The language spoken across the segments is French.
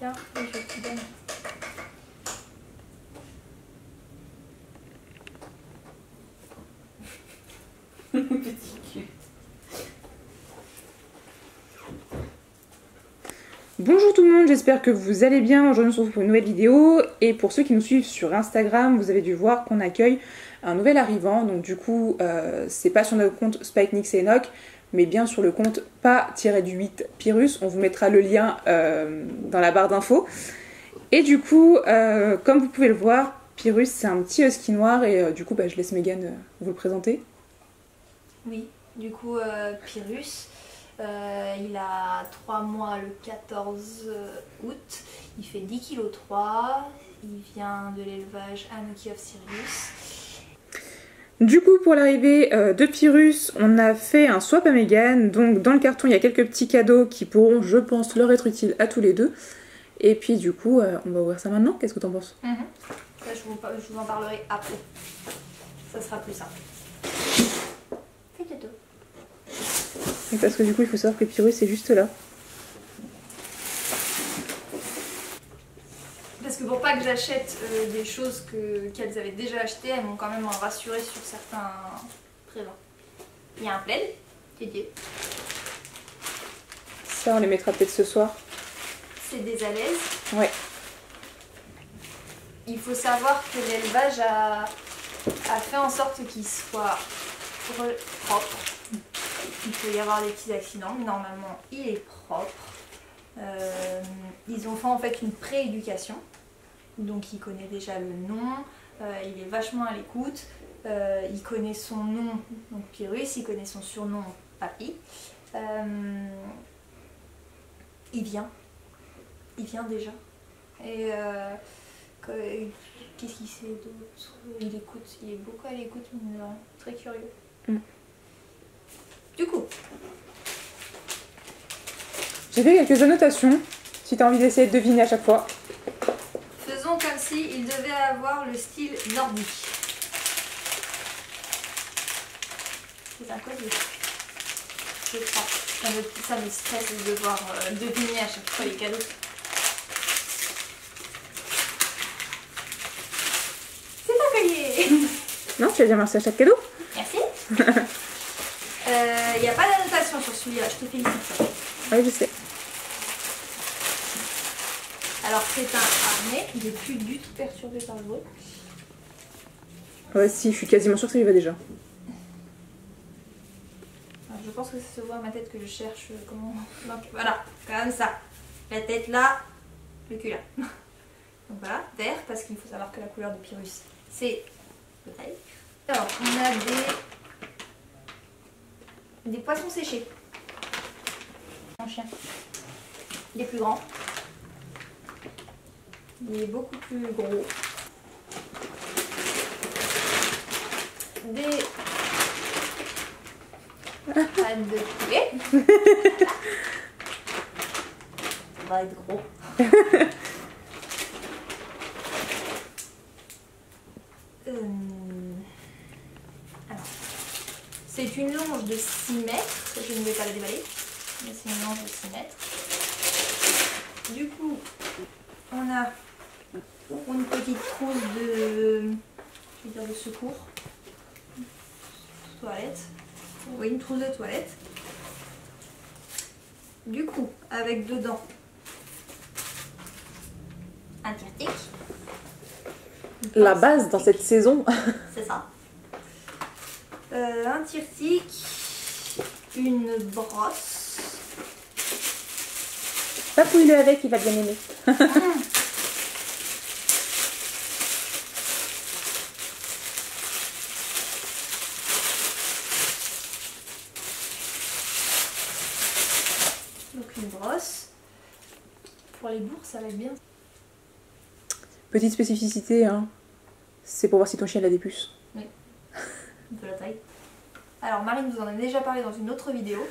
Tiens, je te donne. Petit cul. Bonjour tout le monde, j'espère que vous allez bien. Aujourd'hui on se retrouve pour une nouvelle vidéo. Et pour ceux qui nous suivent sur Instagram, vous avez dû voir qu'on accueille un nouvel arrivant. Donc du coup, c'est pas sur notre compte Spike Nix et Enoch, mais bien sur le compte pas-du-8 Pyrrhus. On vous mettra le lien dans la barre d'infos. Et du coup, comme vous pouvez le voir, Pyrrhus c'est un petit husky noir. Et du coup, je laisse Megan vous le présenter. Oui, du coup, Pyrrhus, il a 3 mois le 14 août, il fait 10,3 kg, il vient de l'élevage Anoki of Sirius. Du coup, pour l'arrivée de Pyrrhus, on a fait un swap à Megan. Donc dans le carton, il y a quelques petits cadeaux qui pourront, je pense, leur être utiles à tous les deux. Et puis du coup, on va ouvrir ça maintenant. Qu'est-ce que t'en penses? Ça, je vous en parlerai après. Ça sera plus simple. Et parce que du coup, il faut savoir que Pyrrhus est juste là. Parce que pour pas que j'achète des choses qu'elles avaient déjà achetées, elles m'ont quand même rassuré sur certains présents. Il y a un plaid dédié. Ça, on les mettra peut-être ce soir. C'est des alaises. Ouais. Il faut savoir que l'élevage a fait en sorte qu'il soit propre. Il peut y avoir des petits accidents, mais normalement il est propre. Ils ont fait en fait une pré-éducation. Donc il connaît déjà le nom, il est vachement à l'écoute. Il connaît son nom, donc Pyrrhus, il connaît son surnom, Papy. Il vient déjà. Et qu'est-ce qu'il sait d'autre? Il écoute, il est beaucoup à l'écoute, mais très curieux. Du coup, j'ai fait quelques annotations, si tu as envie d'essayer de deviner à chaque fois. faisons comme s'il devait avoir le style nordique. C'est un collier. Je crois. Ça me stresse de devoir deviner à chaque fois les cadeaux. C'est un collier. Non, tu as déjà merci à chaque cadeau. Merci. Il n'y a pas d'annotation sur celui-là, je te félicite. Oui, je sais. Alors c'est un harnais, il n'est plus du tout perturbé par le bruit. Ouais, si, je suis quasiment sûre que ça lui va déjà. Alors, je pense que ça se voit à ma tête que je cherche comment... Donc voilà, comme ça. La tête là, le cul là. Donc voilà, vert, parce qu'il faut savoir que la couleur de Pyrrhus, c'est le vert. Alors, on a des poissons séchés. Mon chien. Il est plus grand. Il est beaucoup plus gros. Des pâtes de poulet. Ça va être gros. Alors, c'est une longe de 6 mètres. Je ne vais pas la déballer. Mais c'est une longe de 6 mètres. Du coup, on a une petite trousse de secours. Toilette. Oui, une trousse de toilette. Du coup, avec dedans un tire-tic. La base dans cette saison. C'est ça. Un tire-tic, une brosse. Papouille-le avec, il va bien aimer. Donc une brosse. Pour les bourses, ça va être bien. Petite spécificité, hein. C'est pour voir si ton chien a des puces. Oui. De la taille. Alors Marine vous en a déjà parlé dans une autre vidéo.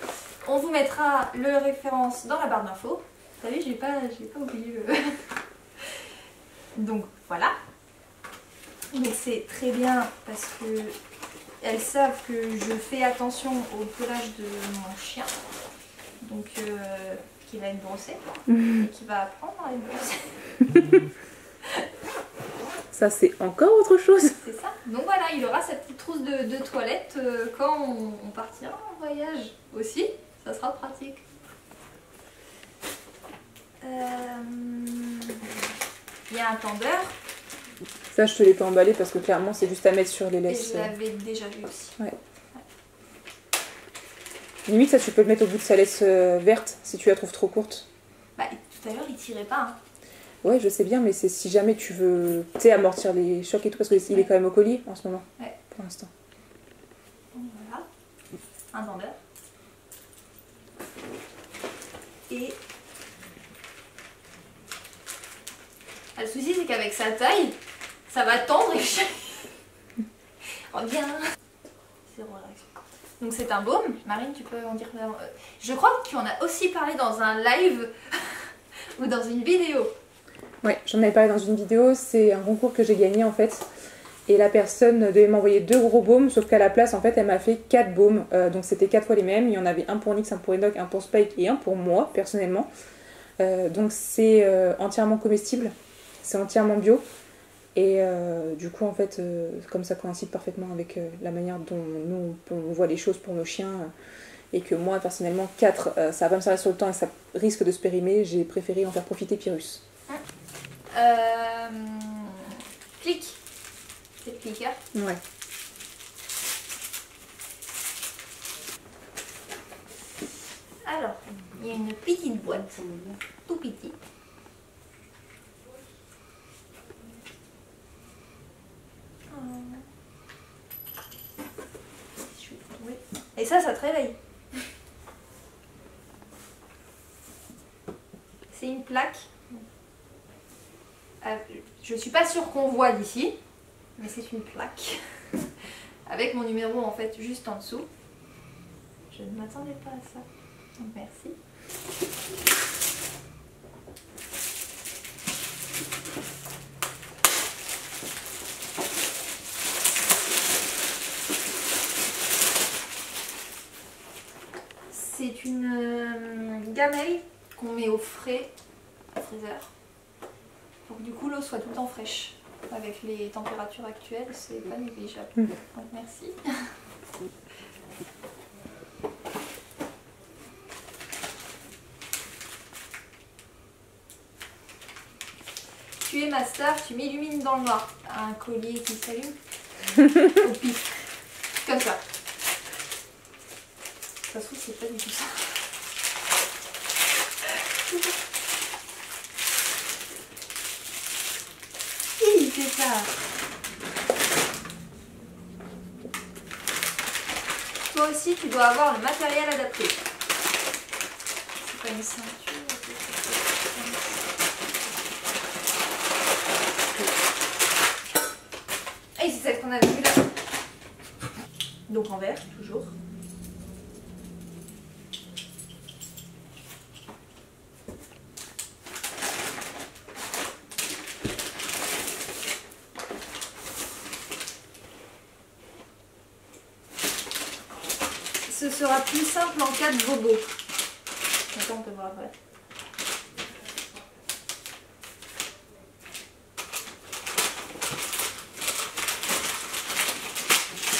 On vous mettra le référence dans la barre d'infos. Vous savez, j'ai pas oublié le... Donc voilà. Mais c'est très bien parce que elles savent que je fais attention au pelage de mon chien. Donc qui va être brossé et qui va apprendre à être brossé. Ça, c'est encore autre chose. C'est ça. Donc voilà, il aura sa petite trousse de toilette quand on partira en voyage aussi. Ça sera pratique. Il y a un tendeur. Ça, je te l'ai pas emballé parce que clairement, c'est juste à mettre sur les Et laisses. je l'avais déjà vu aussi. Ouais. Limite, ça, tu peux le mettre au bout de sa laisse verte si tu la trouves trop courte. Bah, tout à l'heure, il tirait pas. Hein. Ouais, je sais bien, mais c'est si jamais tu veux, tu sais, amortir les chocs et tout, parce qu'il est quand même au collier en ce moment, pour l'instant. Donc voilà, un tendeur. Et le souci, c'est qu'avec sa taille, ça va tendre et reviens. Zéro réaction. Donc c'est un baume. Marine, tu peux en dire... Je crois que tu en as aussi parlé dans un live ou dans une vidéo. Ouais, j'en avais parlé dans une vidéo, c'est un concours que j'ai gagné en fait. Et la personne devait m'envoyer 2 gros baumes, sauf qu'à la place, en fait, elle m'a fait 4 baumes. Donc c'était 4 fois les mêmes. Il y en avait un pour Nyx, un pour Enoch, un pour Spike et un pour moi, personnellement. Donc c'est entièrement comestible, c'est entièrement bio. Et du coup, en fait, comme ça coïncide parfaitement avec la manière dont nous, on voit les choses pour nos chiens. Et que moi, personnellement, 4, ça va pas me servir sur le temps et ça risque de se périmer. J'ai préféré en faire profiter Pyrrhus. Clic. C'est le clicker. Ouais. Alors, il y a une petite boîte, tout petit. Et ça te réveille. C'est une plaque. Je suis pas sûre qu'on voit d'ici, mais c'est une plaque. Avec mon numéro en fait juste en dessous. Je ne m'attendais pas à ça. Donc merci. C'est une gamelle qu'on met au frais au freezer pour que du coup l'eau soit tout le temps fraîche. Avec les températures actuelles, c'est pas négligeable. Donc merci. Tu es ma star, tu m'illumines dans le noir. Un collier qui s'allume au pif. Comme ça. Ça se trouve, c'est pas du tout ça. Il fait ça. Toi aussi, tu dois avoir le matériel adapté. C'est pas une ceinture. Et c'est celle qu'on avait vue là. Donc en vert, toujours. Ce sera plus simple en cas de bobo. Attends, on peut voir après.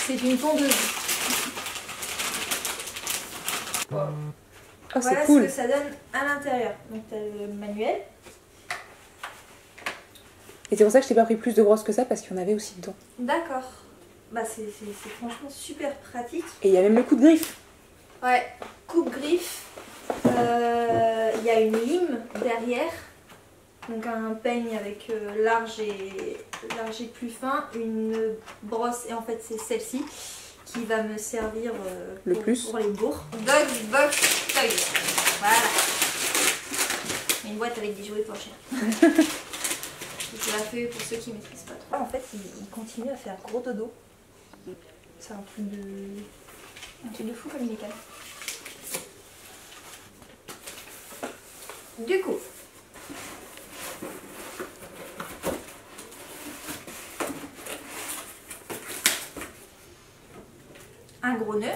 C'est une tondeuse. Ah, Voilà c'est cool. ce que ça donne à l'intérieur. Donc tu as le manuel. Et c'est pour ça que je t'ai pas pris plus de brosses que ça parce qu'il y en avait aussi dedans. D'accord. Bah c'est franchement super pratique. Et il y a même le coup de griffe. Ouais, coupe-griffe. Il y a une lime derrière. Donc un peigne avec large et plus fin. Une brosse, et en fait c'est celle-ci qui va me servir pour les bourres. Dog Box Toy. Voilà. Une boîte avec des jouets pour chiens. Je la fais pour ceux qui ne maîtrisent pas trop. En fait, il continue à faire gros dodo. C'est un truc de fou comme il est calme. Du coup, un gros nœud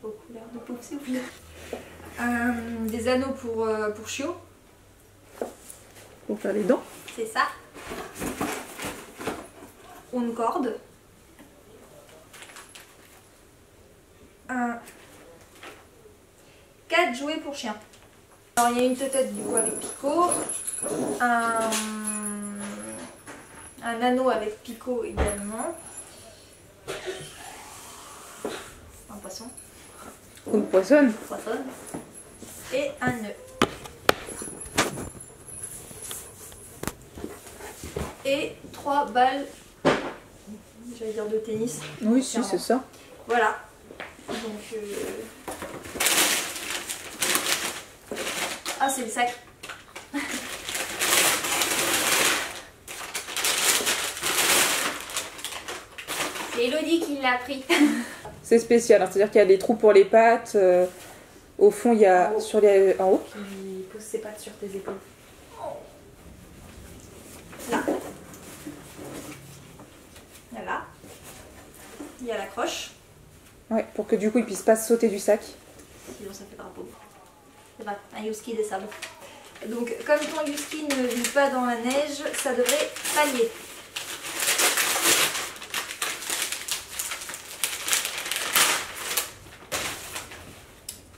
aux couleurs de Pouf, s'il vous plaît. des anneaux pour chiot. Pour faire les dents. C'est ça. Une corde. 4 jouets pour chien. Alors il y a une tête du coup avec picot. Un anneau avec picot également. Un poisson. Une poissonne. Poissonne. Et un nœud. Et 3 balles, j'allais dire de tennis. Oui, si, c'est ça. Voilà. Donc, ah, c'est le sac. C'est Elodie qui l'a pris. C'est spécial, hein, c'est-à-dire qu'il y a des trous pour les pattes. Au fond, il y a En haut. sur les... En haut. Il pose ses pattes sur tes épaules. Là. Voilà. Il y a l'accroche. Ouais, pour que du coup, il puisse pas sauter du sac. Sinon ça fait drapeau. C'est pas un husky des sables. Donc comme ton husky ne vit pas dans la neige, ça devrait pallier.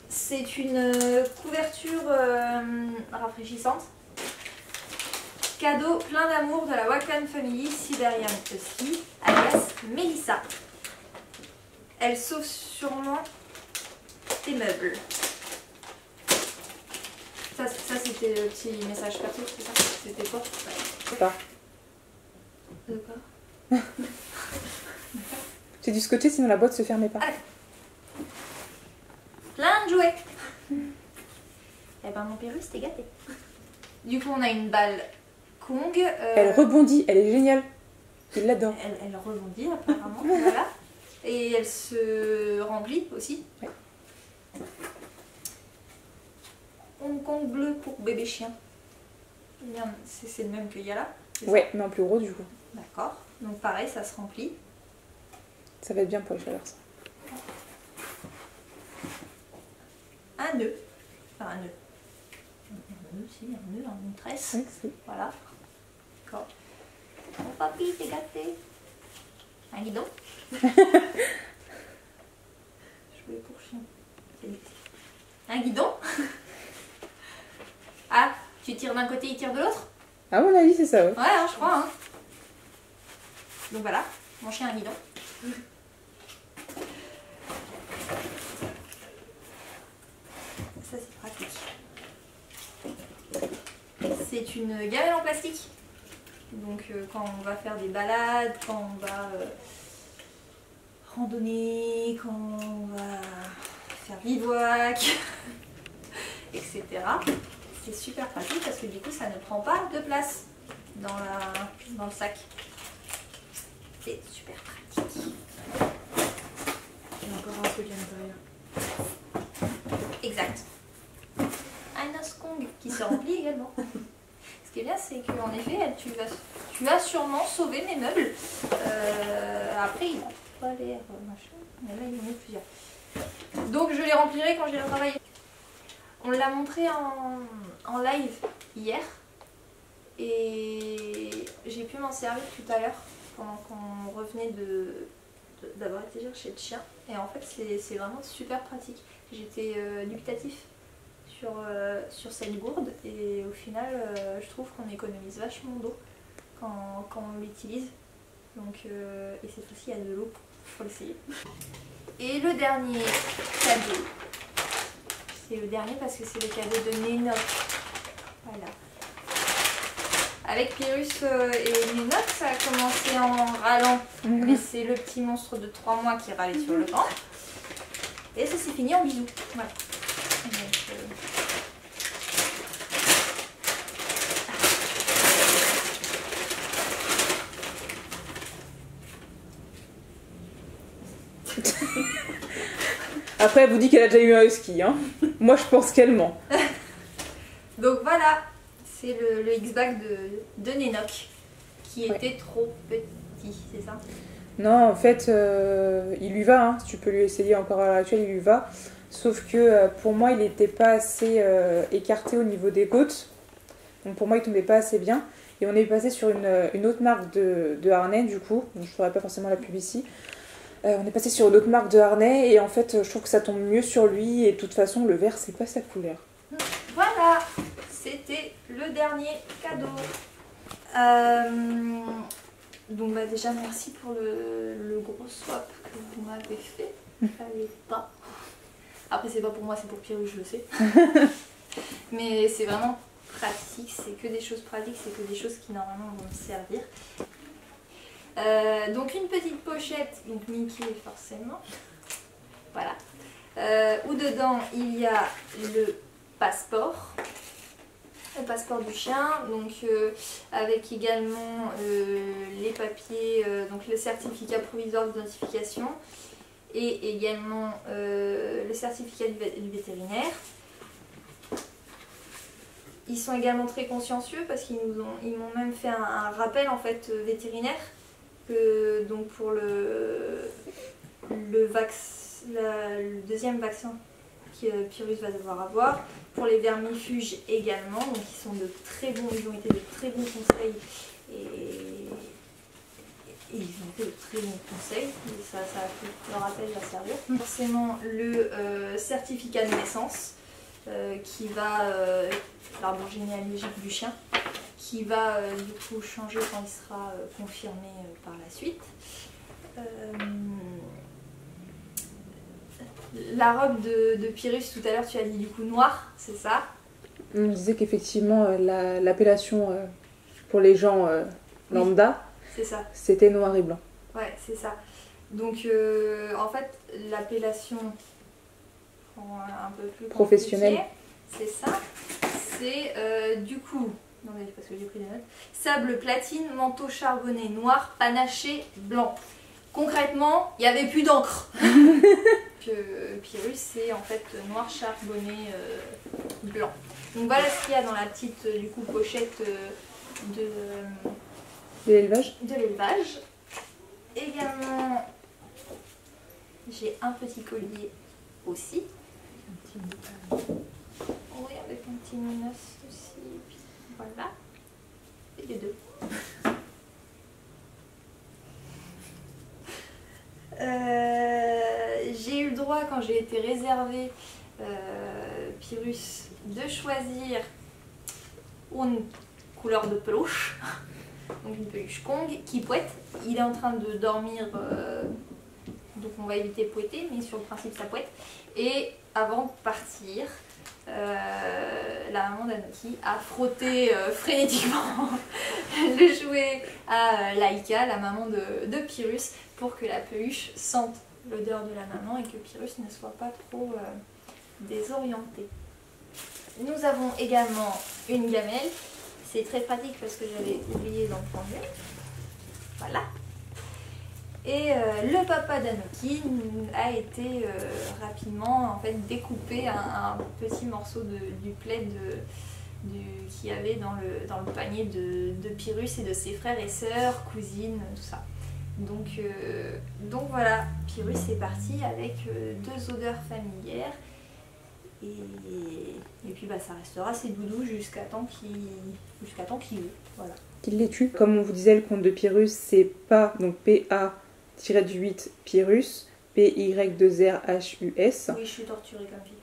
C'est une couverture rafraîchissante. Cadeau plein d'amour de la Wacom Family Siberian Husky, alias Melissa. Elle sauve sûrement tes meubles. Ça c'était le petit message perso, c'est ça? C'était quoi? Je sais pas. De quoi? J'ai dû scotcher sinon la boîte se fermait pas. Ah, plein de jouets. Eh ben mon Pérus, t'es gâté. Du coup on a une balle Kong. Elle rebondit, elle est géniale. Il l'adore. Elle rebondit apparemment, voilà. Et elle se remplit aussi. Ouais. Hong Kong bleu pour bébé chien. C'est le même qu'il y a là. Ouais, mais en plus gros du coup. D'accord. Donc pareil, ça se remplit. Ça va être bien pour les chaleurs ça. Un nœud. Enfin un nœud. Un nœud, si, un nœud, une tresse. Oui, si. Voilà. D'accord. Mon papy, t'es gâté. Un guidon. Jouer pour chien. Un guidon. Ah, tu tires d'un côté, il tire de l'autre? À mon avis, c'est ça, ouais. Ouais, hein, je crois. Hein. Donc voilà, mon chien a un guidon. Ça, c'est pratique. C'est une gamelle en plastique. Donc quand on va faire des balades, quand on va randonner, quand on va faire bivouac, etc. C'est super pratique parce que du coup ça ne prend pas de place dans le sac. C'est super pratique. Il y a encore un truc à l'intérieur. Exact. Un os Kong qui se remplit également. Ce qui est bien, c'est qu'en effet, tu vas sûrement sauver mes meubles. Après, il n'a pas l'air machin, mais là, il y en a plusieurs. Donc, je les remplirai quand j'irai travailler. On l'a montré en live hier. Et j'ai pu m'en servir tout à l'heure pendant qu'on revenait d'avoir été chercher le chien. Et en fait, c'est vraiment super pratique. J'étais dubitatif sur cette gourde et au final je trouve qu'on économise vachement d'eau quand on l'utilise. Donc et cette fois-ci il y a de l'eau, faut l'essayer. Et le dernier cadeau, c'est le dernier parce que c'est le cadeau de Nénoc. Voilà. Avec Pyrrhus et Nénoc, ça a commencé en râlant. Mais c'est le petit monstre de 3 mois qui râlait sur le banc. Et ça s'est fini en bisous. Voilà. Donc, Après, elle vous dit qu'elle a déjà eu un husky, hein. Moi, je pense qu'elle ment. Donc voilà, c'est le X-Bag de Nénoc qui était trop petit, c'est ça? Non, en fait, il lui va, hein. Tu peux lui essayer encore à l'heure actuelle, il lui va. Sauf que pour moi, il n'était pas assez écarté au niveau des côtes. Donc pour moi, il tombait pas assez bien. Et on est passé sur une autre marque de harnais, du coup. Donc, je ne ferai pas forcément la pub ici. On est passé sur une autre marque de harnais. Et en fait, je trouve que ça tombe mieux sur lui. Et de toute façon, le vert, c'est pas sa couleur. Voilà, c'était le dernier cadeau. Donc bah déjà merci pour le gros swap que vous m'avez fait. Fallait pas. Après c'est pas pour moi, c'est pour Pyrrhus, je le sais. Mais c'est vraiment pratique, c'est que des choses pratiques, c'est que des choses qui normalement vont me servir. Donc une petite pochette, donc Mickey forcément. Voilà. Où dedans il y a le passeport du chien, donc avec également les papiers, donc le certificat provisoire d'identification et également le certificat du vétérinaire. Ils sont également très consciencieux parce qu'ils m'ont même fait un rappel en fait vétérinaire que donc pour le deuxième vaccin que Pyrrhus va devoir avoir, pour les vermifuges également, donc ils ont été de très bons conseils et ils ont fait de très bons conseils, et ça le rappel va servir. Forcément le certificat de naissance qui va, l'arbre généalogique du chien, qui va du coup changer quand il sera confirmé par la suite. La robe de Pyrrhus, tout à l'heure tu as dit du coup noir, c'est ça? On disait qu'effectivement l'appellation pour les gens lambda, c'est ça. C'était noir et blanc. Ouais, c'est ça. Donc en fait l'appellation un peu plus professionnelle, c'est ça. C'est du coup, non mais parce que j'ai pris des notes, sable platine, manteau charbonné noir, panaché blanc. Concrètement, il n'y avait plus d'encre. Pyrrhus, c'est en fait noir charbonné blanc. Donc voilà ce qu'il y a dans la petite du coup pochette de l'élevage. Également, j'ai un petit collier aussi. Oui, avec un petit minos aussi. Puis voilà. Et les deux. J'ai eu le droit, quand j'ai été réservée Pyrrhus, de choisir une couleur de peluche, donc une peluche Kong qui pouette. Il est en train de dormir, donc on va éviter de pouetter, mais sur le principe ça pouette. Et avant de partir, la maman d'Anoki a frotté frénétiquement le jouet à Laïka, la maman de Pyrrhus, pour que la peluche sente l'odeur de la maman et que Pyrrhus ne soit pas trop désorienté. Nous avons également une gamelle. C'est très pratique parce que j'avais oublié d'en prendre une. Voilà. Et le papa d'Anoki a été rapidement en fait découpé un petit morceau du plaid qu'il y avait dans le panier de Pyrrhus et de ses frères et sœurs, cousines, tout ça. Donc voilà, Pyrrhus est parti avec deux odeurs familières et puis bah, ça restera ses doudous jusqu'à temps qu'il veut. Voilà. Qu'il les tue. Comme on vous disait, le compte de Pyrrhus, c'est PA, donc PA-8 Pyrrhus, PY2RHUS. Oui, je suis torturée comme fille.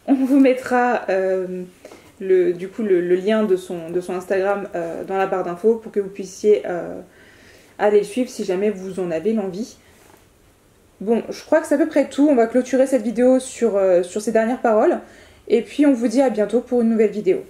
On vous mettra le lien de son Instagram dans la barre d'infos pour que vous puissiez aller le suivre si jamais vous en avez l'envie. Bon, je crois que c'est à peu près tout. On va clôturer cette vidéo sur ces dernières paroles. Et puis on vous dit à bientôt pour une nouvelle vidéo.